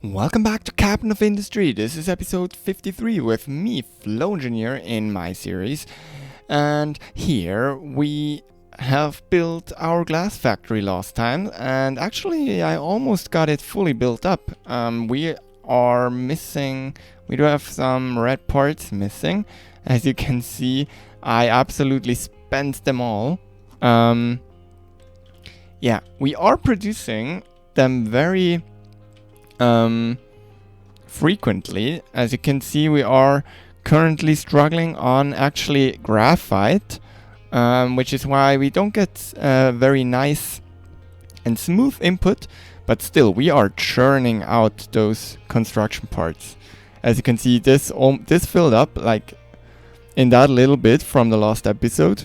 Welcome back to Captain of Industry. This is episode 53 with me, Flow Engineer, in my series. And here we have built our glass factory last time, and actually I almost got it fully built up. We do have some red parts missing. As you can see, I absolutely spent them all. We are producing them very frequently. As you can see, we are currently struggling on actually graphite, which is why we don't get very nice and smooth input, but still we are churning out those construction parts. As you can see, this filled up like in that little bit from the last episode.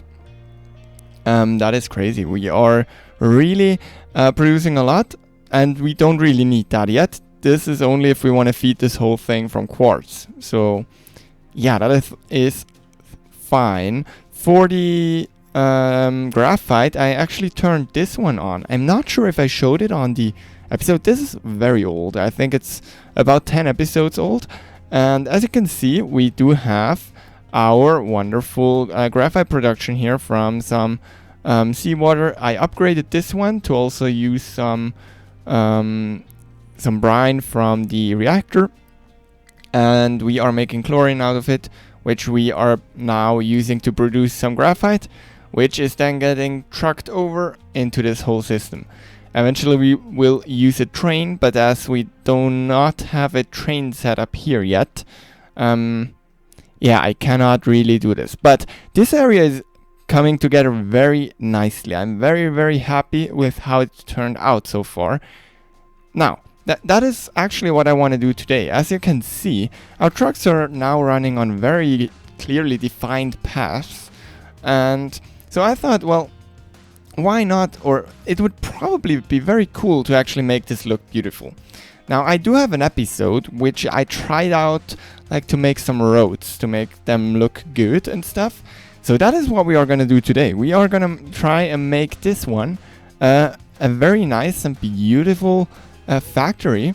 That is crazy. We are really producing a lot, and we don't really need that yet. This is only if we want to feed this whole thing from quartz. So yeah, that is fine. For the graphite, I actually turned this one on. I'm not sure if I showed it on the episode. This is very old. I think it's about 10 episodes old. And as you can see, we do have our wonderful graphite production here from some seawater. I upgraded this one to also use some brine from the reactor, and we are making chlorine out of it, which we are now using to produce some graphite, which is then getting trucked over into this whole system. Eventually we will use a train, but as we do not have a train set up here yet, I cannot really do this. But this area is coming together very nicely. I'm very, very happy with how it turned out so far. Now, that is actually what I want to do today. As you can see, our trucks are now running on very clearly defined paths. And so I thought, well, why not? Or it would probably be very cool to actually make this look beautiful. Now, I do have an episode which I tried out like to make some roads, to make them look good and stuff. So that is what we are going to do today. We are going to try and make this one a very nice and beautiful factory.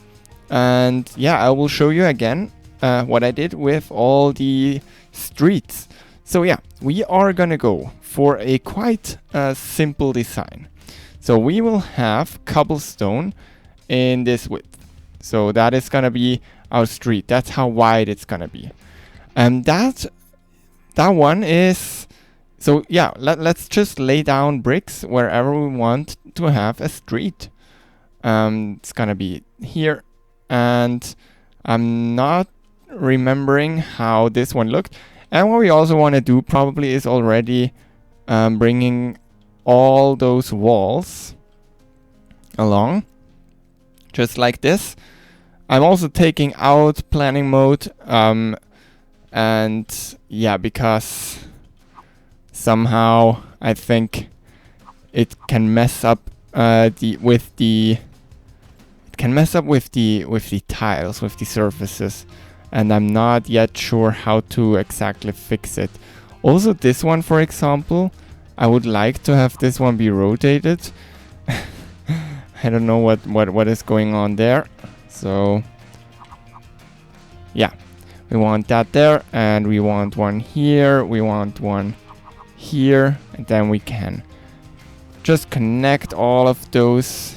And yeah, I will show you again what I did with all the streets. So yeah, we are going to go for a quite simple design. So we will have cobblestone in this width. So that is going to be our street. That's how wide it's going to be. And that one is, so yeah, let's just lay down bricks wherever we want to have a street. It's gonna be here, and I'm not remembering how this one looked. And what we also want to do probably is already bringing all those walls along, just like this. I'm also taking out planning mode, and yeah, because somehow I think it can mess up with the tiles, with the surfaces, and I'm not yet sure how to exactly fix it. Also, this one, for example, I would like to have this one be rotated. I don't know what is going on there. So yeah, we want that there, and we want one here, we want one here, and then we can just connect all of those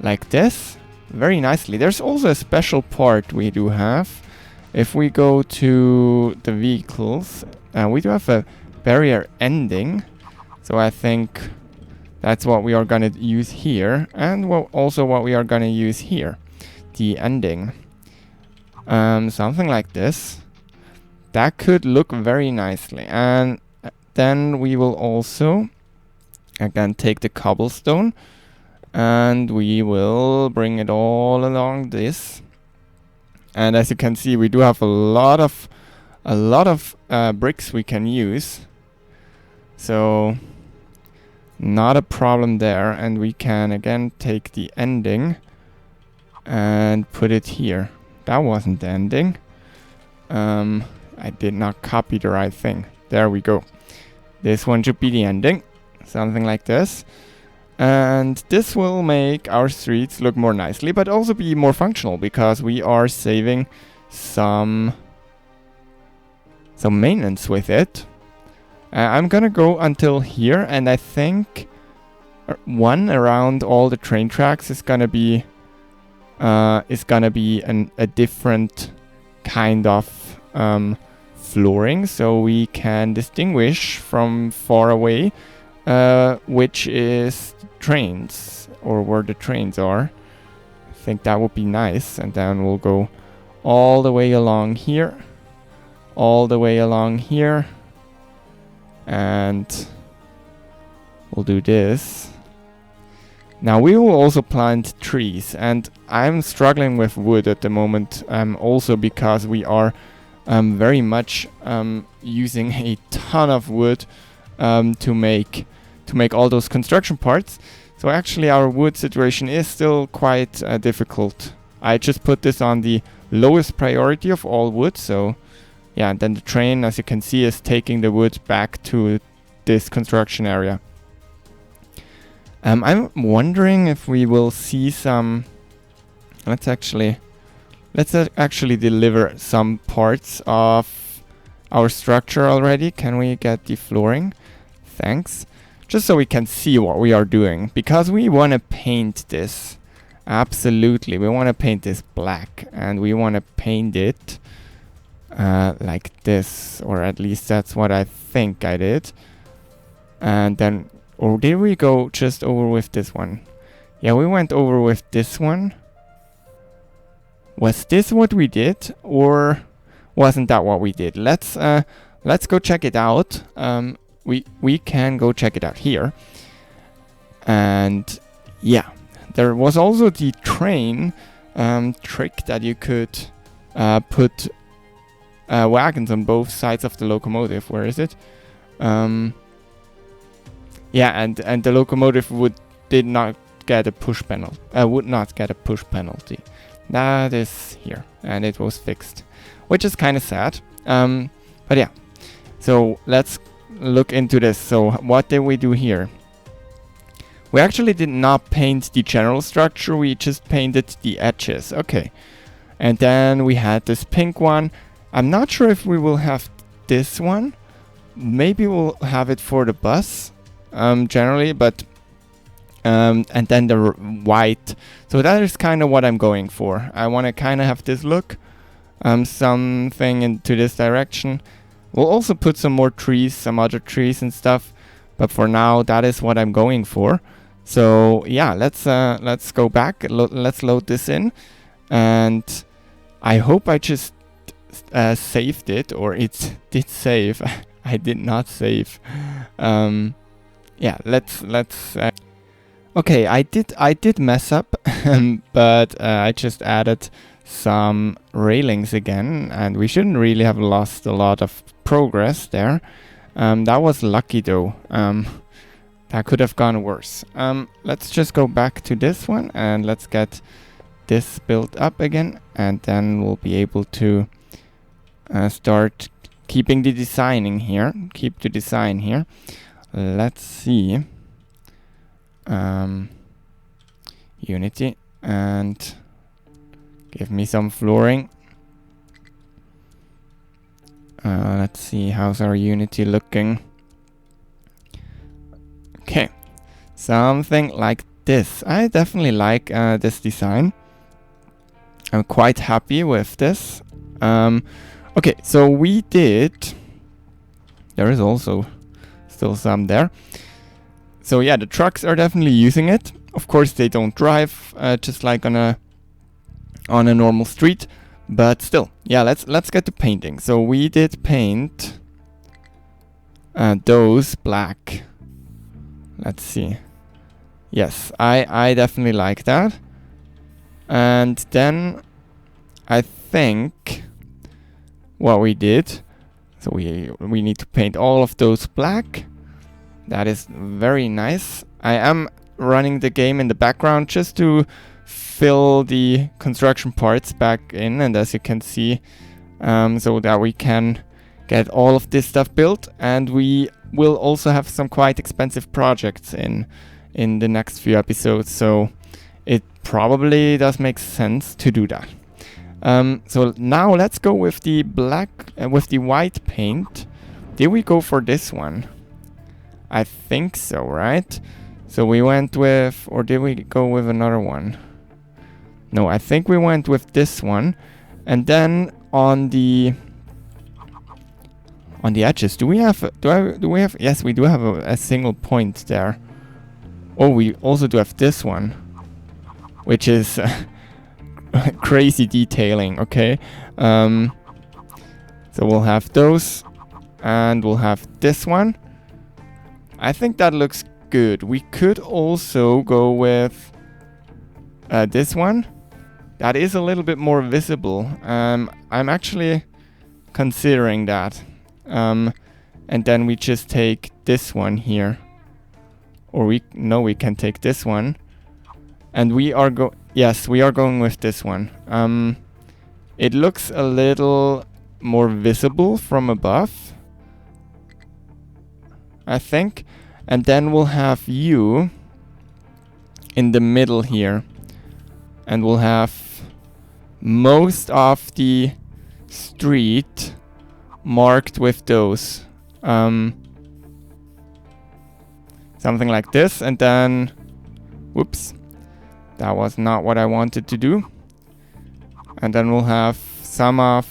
like this very nicely. There's also a special part we do have. If we go to the vehicles, we do have a barrier ending. So I think that's what we are going to use here, and also what we are going to use here, the ending. Something like this. That could look very nicely. And then we will also again take the cobblestone, and we will bring it all along this. And as you can see, we do have a lot of bricks we can use, so not a problem there. And we can again take the ending and put it here. That wasn't the ending. I did not copy the right thing. There we go. This one should be the ending, something like this. And this will make our streets look more nicely, but also be more functional, because we are saving some maintenance with it. I'm gonna go until here, and I think one around all the train tracks is gonna be a different kind of flooring, so we can distinguish from far away which is trains, or where the trains are. I think that would be nice. And then we'll go all the way along here, all the way along here, and we'll do this. Now we will also plant trees, and I'm struggling with wood at the moment, also because we are very much using a ton of wood to make all those construction parts. So actually our wood situation is still quite difficult. I just put this on the lowest priority of all wood, so yeah, and then the train, as you can see, is taking the wood back to this construction area. I'm wondering if we will see some... Let's actually deliver some parts of our structure already. Can we get the flooring? Thanks. Just so we can see what we are doing, because we want to paint this. Absolutely, we want to paint this black, and we want to paint it like this, or at least that's what I think I did. And then, or did we go just over with this one? Yeah, we went over with this one. Was this what we did, or wasn't that what we did? Let's go check it out. We can go check it out here. And yeah, there was also the train trick that you could put wagons on both sides of the locomotive. Where is it? Yeah, and the locomotive would not get a push penalty. That is here, and it was fixed, which is kind of sad. But yeah, so let's look into this. So what did we do here? We actually did not paint the general structure, we just painted the edges. Okay, and then we had this pink one. I'm not sure if we will have this one. Maybe we'll have it for the bus generally, but and then the white. So that is kind of what I'm going for. I want to kind of have this look, something into this direction. We'll also put some more trees, some other trees and stuff, but for now that is what I'm going for. So yeah, let's go back. Let's load this in, and I hope I just saved it, or it did save. I did not save. Yeah, let's. Okay, I did mess up, but I just added some railings again, and we shouldn't really have lost a lot of progress there. That was lucky though. That could have gone worse. Let's just go back to this one, and let's get this built up again, and then we'll be able to start keeping the designing here. Keep the design here. Let's see. Unity, and give me some flooring. Let's see, how's our Unity looking? Okay, something like this. I definitely like this design. I'm quite happy with this. Okay, so we did... There is also still some there. So yeah, the trucks are definitely using it. Of course, they don't drive just like on a normal street, but still, yeah. Let's get to painting. So we did paint those black. Let's see. Yes, I definitely like that. And then I think what we did. So we need to paint all of those black. That is very nice. I am running the game in the background just to fill the construction parts back in, and as you can see, so that we can get all of this stuff built, and we will also have some quite expensive projects in in the next few episodes, so it probably does make sense to do that. So now let's go with the with the white paint. Did we go for this one? I think so, right? So we went with, or did we go with another one? No, I think we went with this one. And then on the edges, do we have, yes, we do have a single point there. Oh, we also do have this one, which is crazy detailing, okay? So we'll have those, and we'll have this one. I think that looks good. We could also go with this one. That is a little bit more visible. I'm actually considering that. And then we just take this one here. Or we can take this one. And we are going with this one. It looks a little more visible from above, I think. And then we'll have you in the middle here. And we'll have most of the street marked with those. Something like this. And then, whoops, that was not what I wanted to do. And then we'll have some of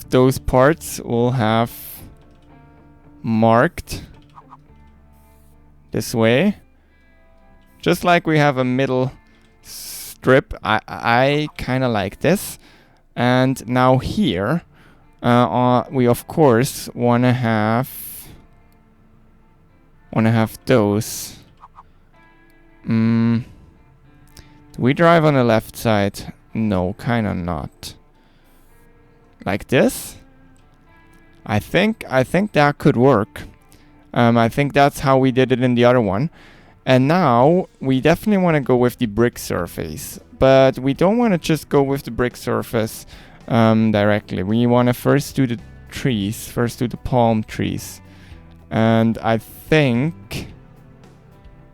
those parts we'll have marked this way. Just like we have a middle strip. I kind of like this. And now here, we of course want to have those. Do we drive on the left side? No, kind of not. Like this? I think that could work. I think that's how we did it in the other one. And now we definitely want to go with the brick surface, but we don't want to just go with the brick surface directly. We want to first do the trees, first do the palm trees. And I think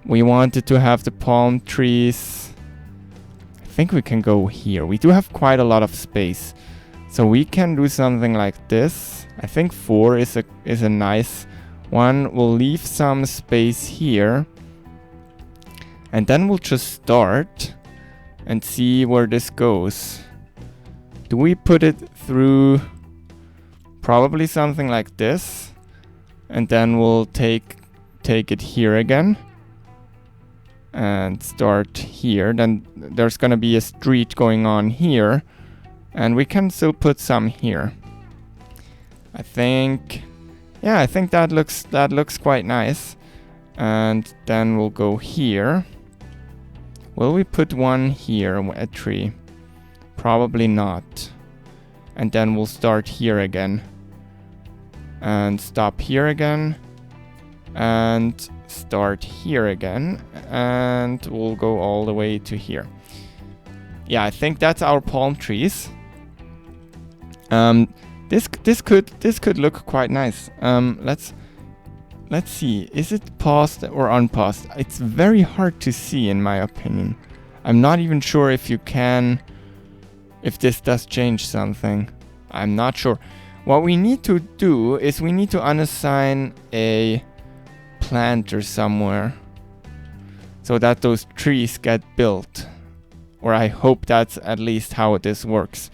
we wanted to have the palm trees. I think we can go here. We do have quite a lot of space, so we can do something like this. I think 4 is a nice one. We'll leave some space here. And then we'll just start and see where this goes. Do we put it through probably something like this? And then we'll take it here again. And start here. Then there's gonna be a street going on here. And we can still put some here. I think that looks quite nice. And then we'll go here. Will we put one here, a tree? Probably not. And then we'll start here again. And stop here again. And start here again. And we'll go all the way to here. Yeah, I think that's our palm trees. This could look quite nice. Let's see, is it paused or unpaused? It's very hard to see in my opinion. I'm not even sure if this does change something. I'm not sure. What we need to do is we need to unassign a planter somewhere so that those trees get built. Or I hope that's at least how this works.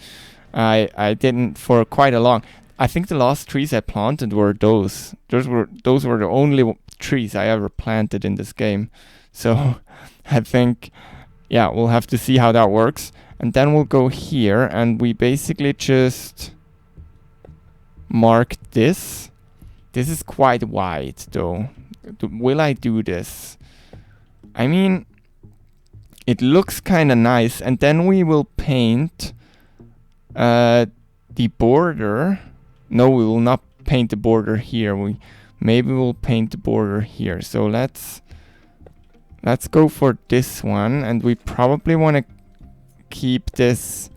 I didn't for quite a long. I think the last trees I planted were those. Those were the only trees I ever planted in this game. So I think, yeah, we'll have to see how that works. And then we'll go here and we basically just mark this. This is quite wide though. Will I do this? I mean, it looks kind of nice. And then we will paint the border. No, we will not paint the border here. Maybe we'll paint the border here. So let's go for this one, and we probably want to keep this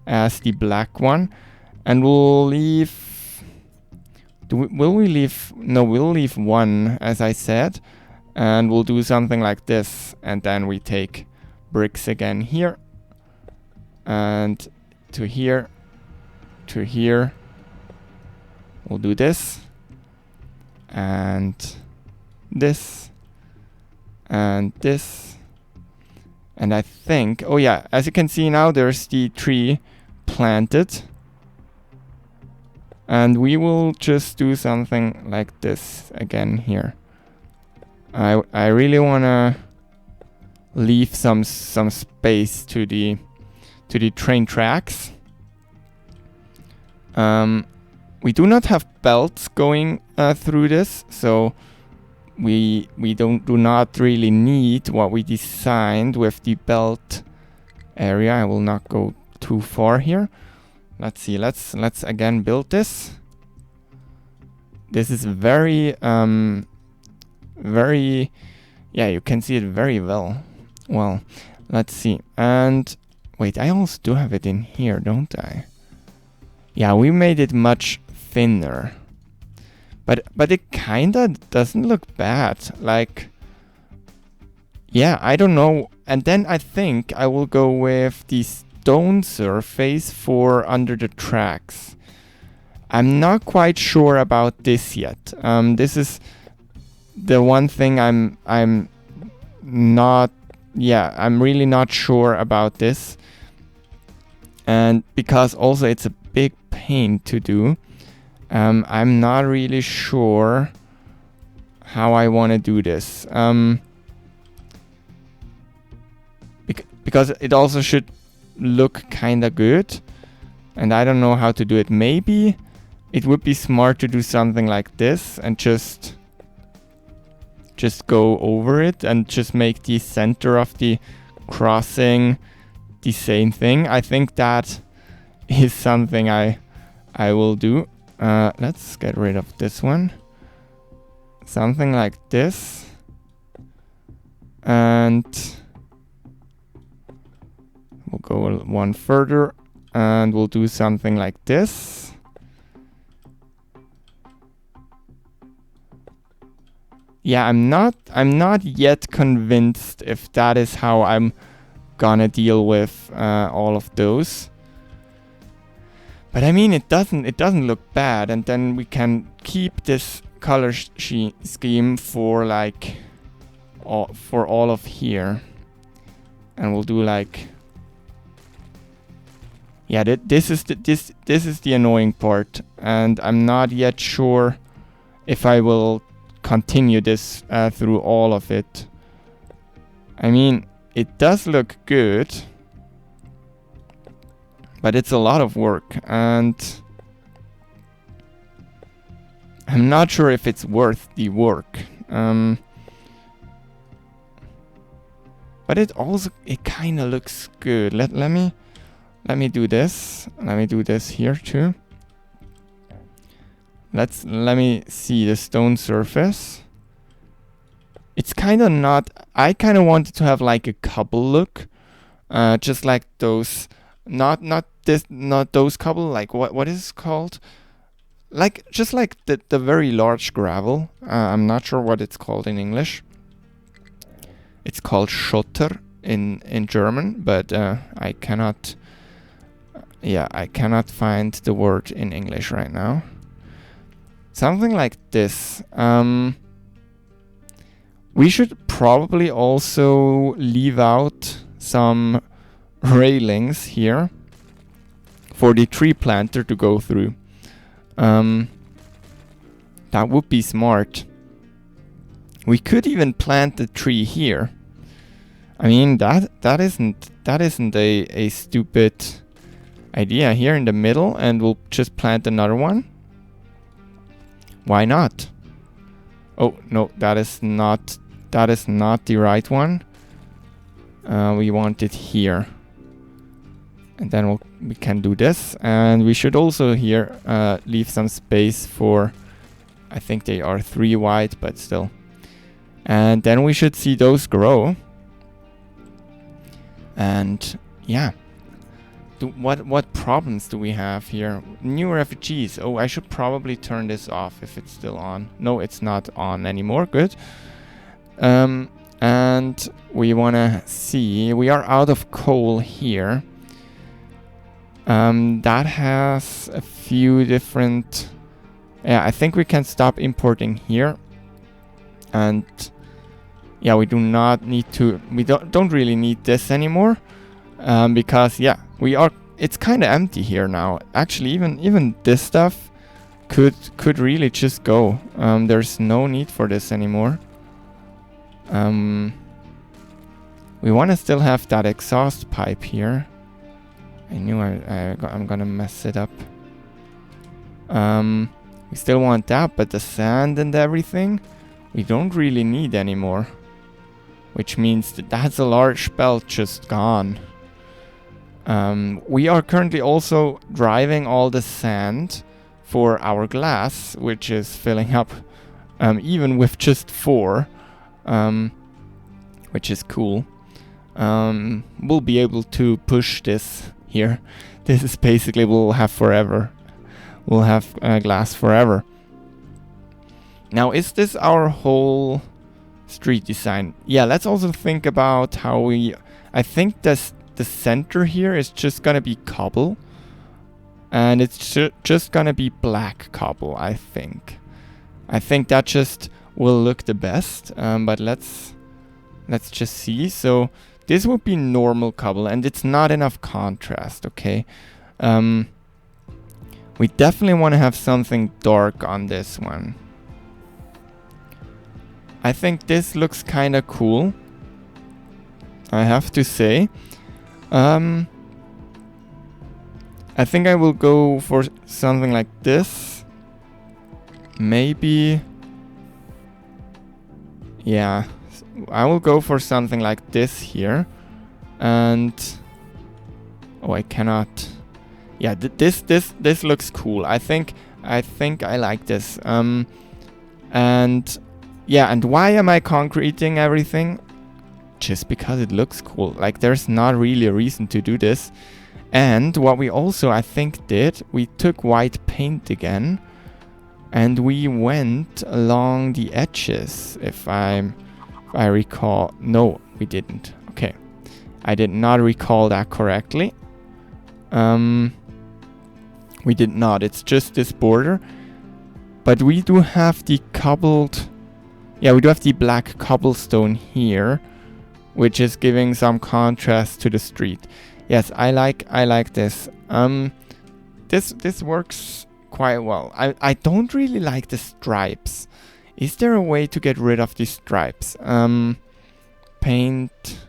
as the black one, and we'll leave. Will we leave? No, we'll leave one, as I said, And we'll do something like this. And then we take bricks again here. And to here. To here. We'll do this. And this. And this. And I think, oh yeah, as you can see now, there's the tree planted. And we will just do something like this again here. I really want to leave some space to the train tracks. We do not have belts going through this, so we do not really need what we designed with the belt area. I will not go too far here. Let's see. Let's again build this. This is very yeah, you can see it very well. Well, let's see. And wait, I also do have it in here, don't I? Yeah, we made it much thinner. But it kinda doesn't look bad. Like, yeah, I don't know. And then I think I will go with the stone surface for under the tracks. I'm not quite sure about this yet. This is the one thing I'm not. Yeah, I'm really not sure about this. And because also it's a big pain to do. I'm not really sure how I want to do this. Because it also should look kind of good. And I don't know how to do it. Maybe it would be smart to do something like this and just go over it and just make the center of the crossing the same thing. I think that is something I will do. Let's get rid of this one. Something like this. And we'll go one further and we'll do something like this. Yeah, I'm not yet convinced if that is how I'm gonna deal with all of those. But I mean, it doesn't look bad, and then we can keep this color scheme for like for all of here, and we'll do like, yeah, this is the annoying part, and I'm not yet sure if I will continue this through all of it. I mean, it does look good. But it's a lot of work, and I'm not sure if it's worth the work. But it kind of looks good. Let me do this. Let me do this here too. Let me see the stone surface. It's kind of not. I kind of wanted to have like a cobble look, just like those. Not those cobble, like what is it called? Like just like the very large gravel. I'm not sure what it's called in English. It's called Schotter in German, but I cannot. Yeah, I cannot find the word in English right now. Something like this. We should probably also leave out some railings here for the tree planter to go through. That would be smart. We could even plant the tree here. I mean, that isn't a stupid idea here in the middle, and we'll just plant another one. Why not? Oh no, that is not the right one. We want it here. And then we can do this. And we should also here leave some space for, I think they are 3 wide, but still. And then we should see those grow. And yeah. What problems do we have here? New refugees. Oh, I should probably turn this off if it's still on. No, it's not on anymore. Good. And we want to see, we are out of coal here. That has a few different... Yeah, I think we can stop importing here. And yeah, we do not need to... We don't really need this anymore. Because yeah, it's kind of empty here now. Actually, even this stuff could really just go. There's no need for this anymore. We want to still have that exhaust pipe here. I knew I'm gonna mess it up. We still want that, but the sand and everything, we don't really need anymore. Which means that's a large belt just gone. We are currently also driving all the sand for our glass, which is filling up even with just 4, which is cool. We'll be able to push this here. This is basically we'll have forever. We'll have glass forever. Now, is this our whole street design? Yeah, let's also think about how we... I think the center here is just gonna be cobble. And it's just gonna be black cobble, I think. I think that just will look the best. But let's just see. So this would be normal cobble, and it's not enough contrast, okay? We definitely want to have something dark on this one. I think this looks kind of cool, I have to say. I think I will go for something like this. Maybe... Yeah, I will go for something like this here. And... Oh, I cannot... Yeah, this looks cool. I think I like this. And... Yeah, and why am I concreting everything? Just because it looks cool. Like, there's not really a reason to do this. And what we also, I think, did, we took white paint again. And we went along the edges, if I recall. No, we didn't. Okay. I did not recall that correctly. We did not. It's just this border. But we do have the cobbled... Yeah, we do have the black cobblestone here, which is giving some contrast to the street. Yes, I like this. This works quite well. I don't really like the stripes. Is there a way to get rid of these stripes? Paint.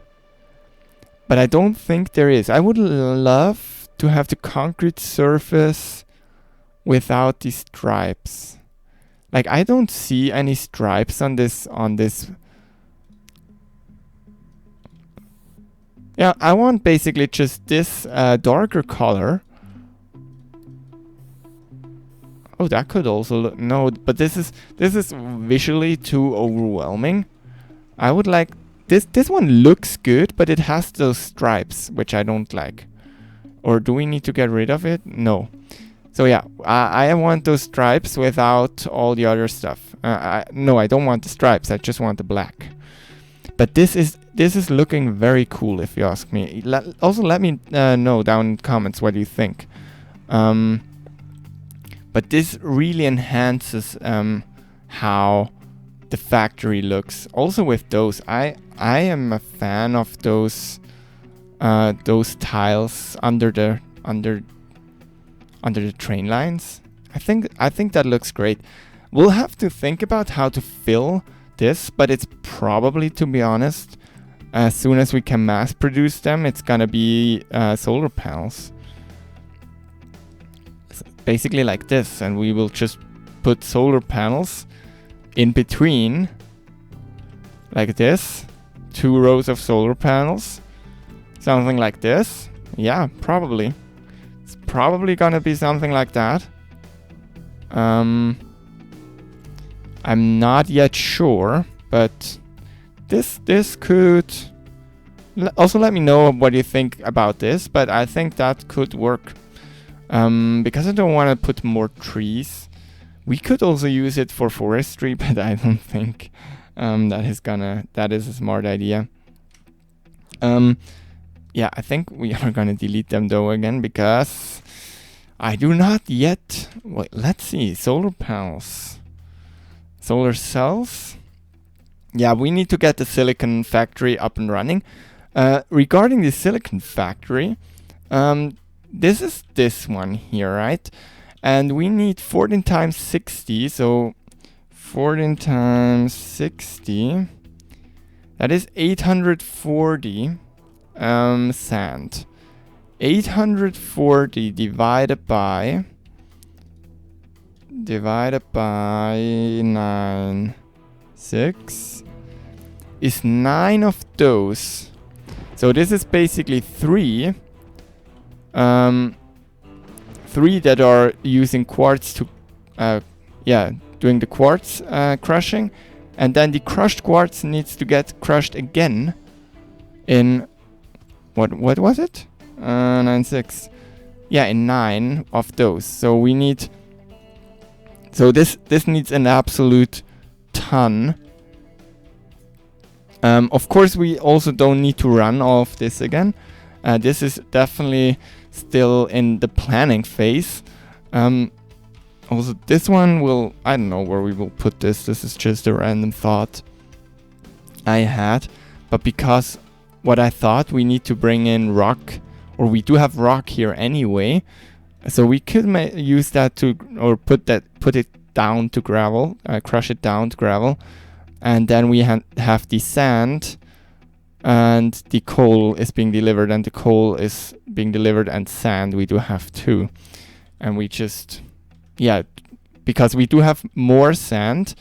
But I don't think there is. I would love to have the concrete surface without these stripes. Like, I don't see any stripes on this. Yeah, I want basically just this darker color. Oh, that could also look... No, but this is visually too overwhelming. I would like... This one looks good, but it has those stripes, which I don't like. Or do we need to get rid of it? No. So yeah, I want those stripes without all the other stuff. No, I don't want the stripes. I just want the black. But this is looking very cool, if you ask me. Also, let me know down in the comments what you think. But this really enhances how the factory looks. Also with those, I am a fan of those tiles under the train lines. I think that looks great. We'll have to think about how to fill this, but it's probably, to be honest, as soon as we can mass produce them, it's gonna be solar panels. Basically like this, and we will just put solar panels in between, like this. 2 rows of solar panels. Something like this. Yeah, probably. It's probably gonna be something like that. I'm not yet sure, but this could... Also let me know what you think about this, but I think that could work. Because I don't want to put more trees. We could also use it for forestry, but I don't think That is a smart idea. Yeah, I think we are gonna delete them though again, because I do not yet. Wait, let's see. Solar panels, solar cells. Yeah, we need to get the silicon factory up and running. Regarding the silicon factory, this is this one here, right? And we need 14 times 60, so 14 times 60, that is 840 sand. 840 divided by 9, 6 is 9 of those. So this is basically 3 that are using quartz to doing the quartz crushing, and then the crushed quartz needs to get crushed again in what was it? 9, 6. Yeah, in 9 of those. So we need. So this needs an absolute ton. Of course, we also don't need to run all of this again. This is definitely still in the planning phase. Also, this one will, I don't know where we will put this. This is just a random thought I had. But because what I thought, we need to bring in rock, or we do have rock here anyway. So we could use that to, or put it down to gravel, crush it down to gravel. And then we have the sand, and the coal is being delivered, and the coal is being delivered, and sand we do have too. And we just, yeah, because we do have more sand,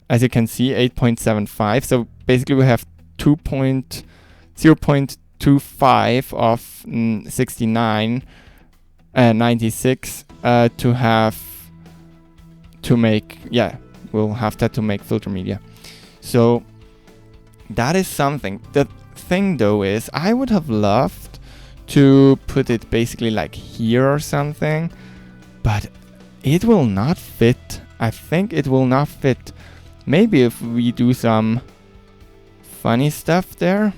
as you can see, 8.75. So basically we have 0.25 of 69, 96 to have to make, yeah, we'll have that to make filter media. So that is something. The thing though is, I would have loved to put it basically like here or something, but it will not fit. I think it will not fit. Maybe if we do some funny stuff there,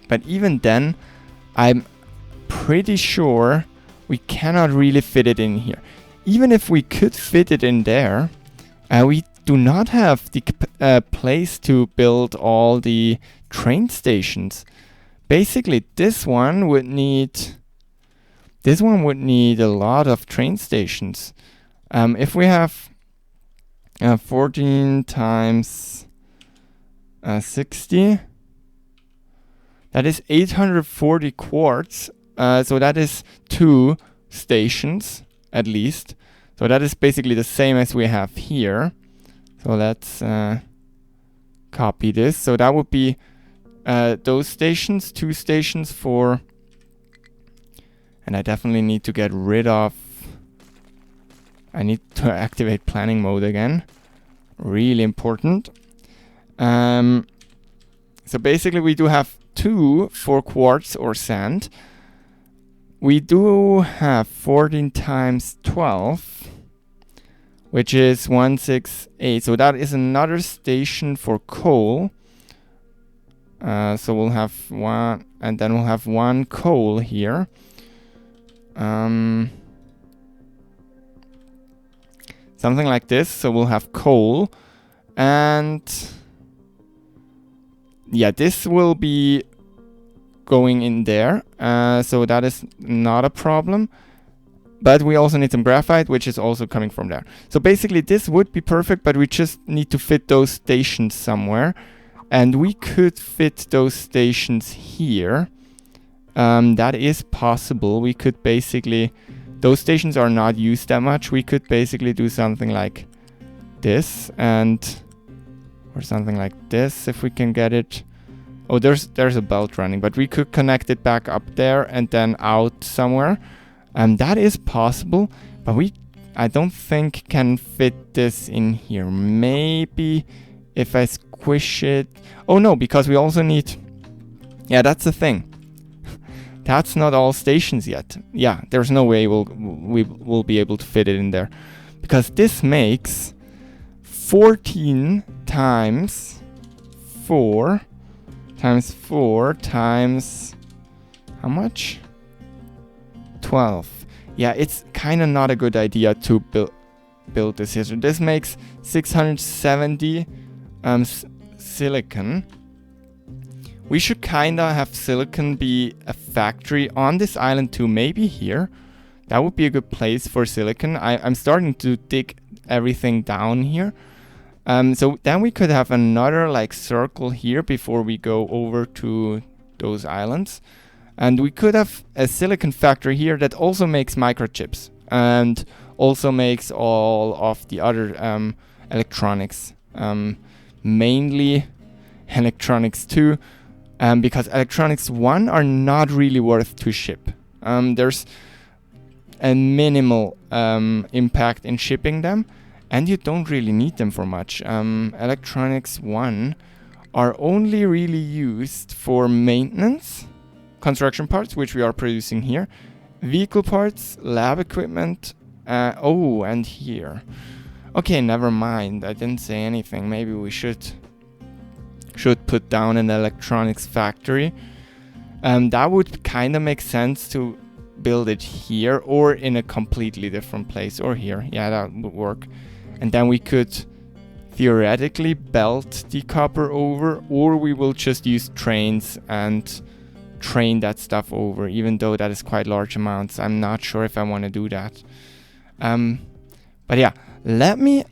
but even then I'm pretty sure we cannot really fit it in here. Even if we could fit it in there, we do not have the place to build all the train stations. Basically, this one would need a lot of train stations. If we have 14 times 60, that is 840 quartz. So that is 2 stations at least. So that is basically the same as we have here. So let's copy this. So that would be those stations, 2 stations for, and I definitely need to get rid of, I need to activate planning mode again. Really important. So basically we do have 2 for quartz or sand. We do have 14 times 12. Which is 168. So that is another station for coal. So we'll have 1, and then we'll have 1 coal here. Something like this. So we'll have coal, and yeah, this will be going in there. So that is not a problem. But we also need some graphite, which is also coming from there. So basically this would be perfect, but we just need to fit those stations somewhere. And we could fit those stations here. That is possible. We could basically, those stations are not used that much. We could basically do something like this, or something like this if we can get it. Oh, there's a belt running, but we could connect it back up there and then out somewhere. That is possible, but I don't think can fit this in here. Maybe if I squish it. Oh no, because we also need, yeah, that's the thing. That's not all stations yet. Yeah, there's no way we will be able to fit it in there, because this makes 14 times 4 times 4 times how much? 12. Yeah, it's kind of not a good idea to build this here. So this makes 670 silicon. We should kind of have silicon be a factory on this island too, maybe here. That would be a good place for silicon. I'm starting to dig everything down here. So then we could have another like circle here before we go over to those islands. And we could have a silicon factory here that also makes microchips and also makes all of the other electronics, mainly electronics 2, because electronics 1 are not really worth to ship. There's a minimal impact in shipping them, and you don't really need them for much. Electronics 1 are only really used for maintenance, construction parts, which we are producing here, vehicle parts, lab equipment, oh, and here. Okay, never mind, I didn't say anything. Maybe we should put down an electronics factory. That would kind of make sense to build it here or in a completely different place, or here. Yeah, that would work. And then we could theoretically belt the copper over, or we will just use trains and train that stuff over, even though that is quite large amounts. I'm not sure if I want to do that. But yeah, let me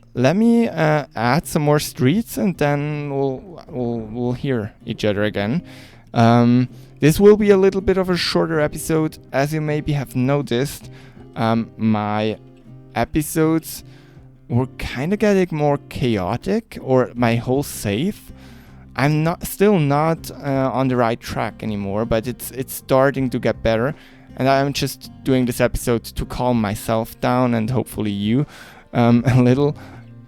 add some more streets, and then we'll hear each other again. This will be a little bit of a shorter episode, as you maybe have noticed. My episodes were kind of getting more chaotic, or my whole save. I'm still not on the right track anymore, but it's starting to get better, and I'm just doing this episode to calm myself down and hopefully you a little.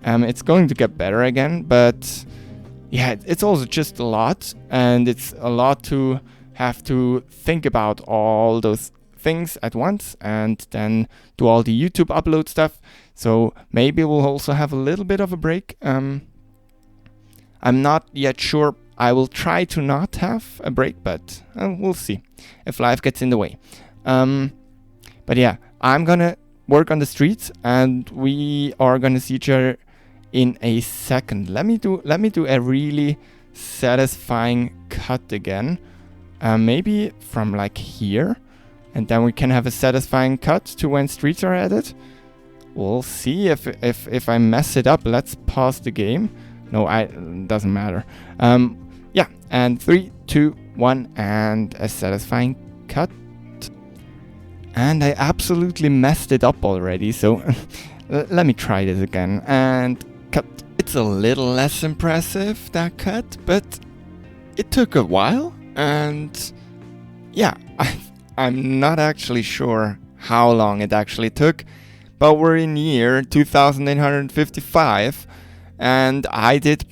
It's going to get better again, but yeah, it's also just a lot, and it's a lot to have to think about all those things at once and then do all the YouTube upload stuff. So maybe we'll also have a little bit of a break. I'm not yet sure. I will try to not have a break, but we'll see if life gets in the way. But yeah, I'm gonna work on the streets, and we are gonna see each other in a second. Let me do a really satisfying cut again. Maybe from like here, and then we can have a satisfying cut to when streets are added. We'll see if I mess it up. Let's pause the game. No, doesn't matter. Yeah, and 3, 2, 1, and a satisfying cut. And I absolutely messed it up already, so let me try this again. And cut. It's a little less impressive, that cut, but it took a while. And yeah, I'm not actually sure how long it actually took, but we're in year 2855. And I did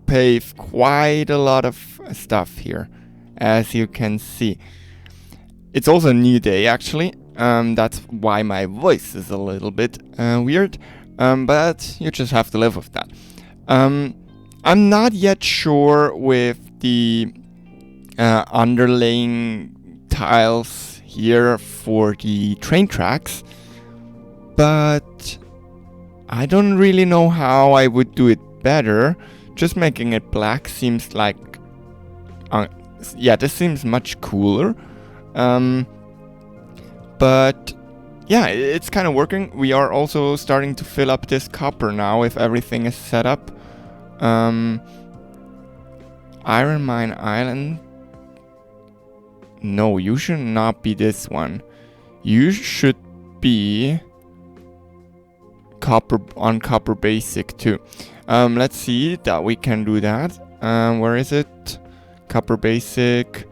pave quite a lot of stuff here, as you can see. It's also a new day, actually. That's why my voice is a little bit weird, but you just have to live with that. I'm not yet sure with the underlaying tiles here for the train tracks, but I don't really know how I would do it better. Just making it black seems like... yeah, this seems much cooler. But yeah, it's kind of working. We are also starting to fill up this copper now if everything is set up. Iron Mine Island. No, you should not be this one. You should be copper basic too. Let's see that we can do that. Where is it? Copper basic.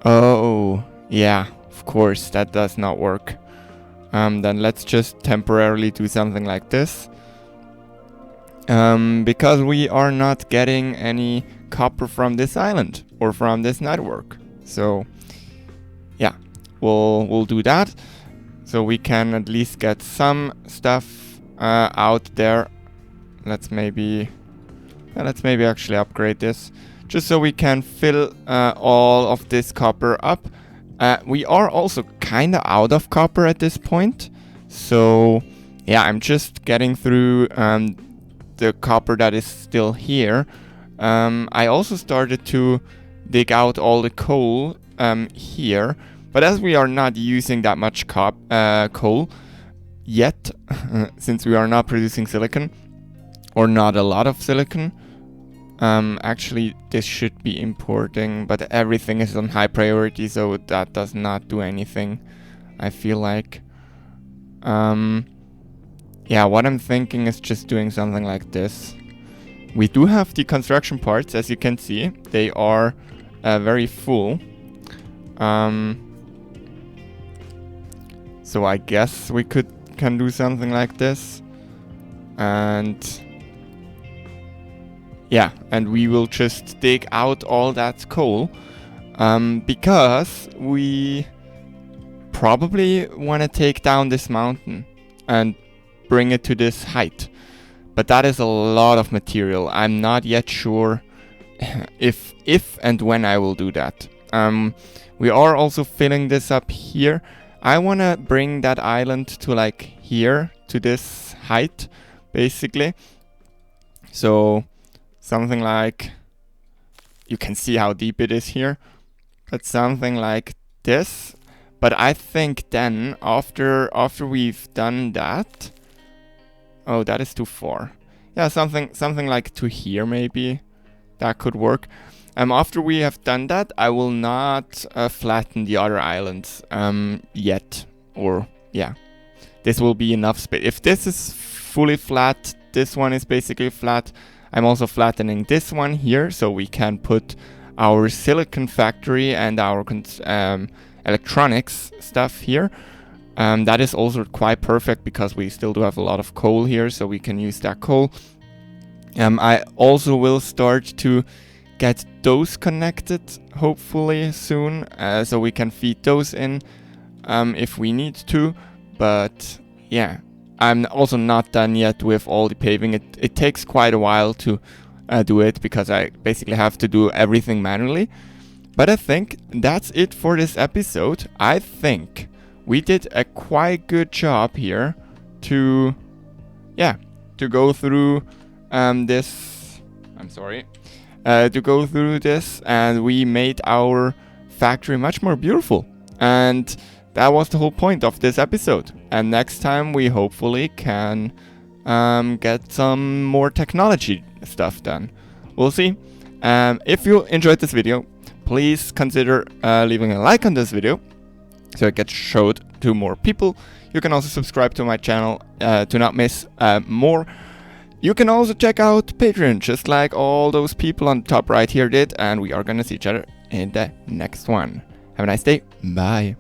Oh, yeah, of course, that does not work. Then let's just temporarily do something like this. Because we are not getting any copper from this island or from this network. So yeah, we'll do that. So we can at least get some stuff out there. let's maybe actually upgrade this, just so we can fill all of this copper up. We are also kind of out of copper at this point, so yeah, I'm just getting through the copper that is still here. I also started to dig out all the coal here, but as we are not using that much coal yet, since we are not producing silicon, or not a lot of silicon, actually this should be importing, but everything is on high priority, so that does not do anything, I feel like. Yeah, what I'm thinking is just doing something like this. We do have the construction parts, as you can see. They are very full. So I guess we can do something like this. And yeah, and we will just dig out all that coal. Because we probably want to take down this mountain and bring it to this height. But that is a lot of material. I'm not yet sure if and when I will do that. We are also filling this up here. I want to bring that island to like here, to this height, basically. So something like, you can see how deep it is here, but something like this. But I think then after we've done that, oh, that is too far. Yeah, something like to here maybe. That could work. After we have done that, I will not flatten the other islands yet. Or, yeah. This will be enough space. If this is fully flat, this one is basically flat. I'm also flattening this one here, so we can put our silicon factory and our electronics stuff here. That is also quite perfect because we still do have a lot of coal here, so we can use that coal. I also will start to get those connected, hopefully soon, so we can feed those in if we need to. But yeah, I'm also not done yet with all the paving. It takes quite a while to do it because I basically have to do everything manually. But I think that's it for this episode. I think we did a quite good job here to go through this. I'm sorry. To go through this, and we made our factory much more beautiful. And that was the whole point of this episode. And next time we hopefully can get some more technology stuff done. We'll see. If you enjoyed this video, please consider leaving a like on this video so it gets showed to more people. You can also subscribe to my channel to not miss more. You can also check out Patreon, just like all those people on the top right here did, and we are gonna see each other in the next one. Have a nice day. Bye.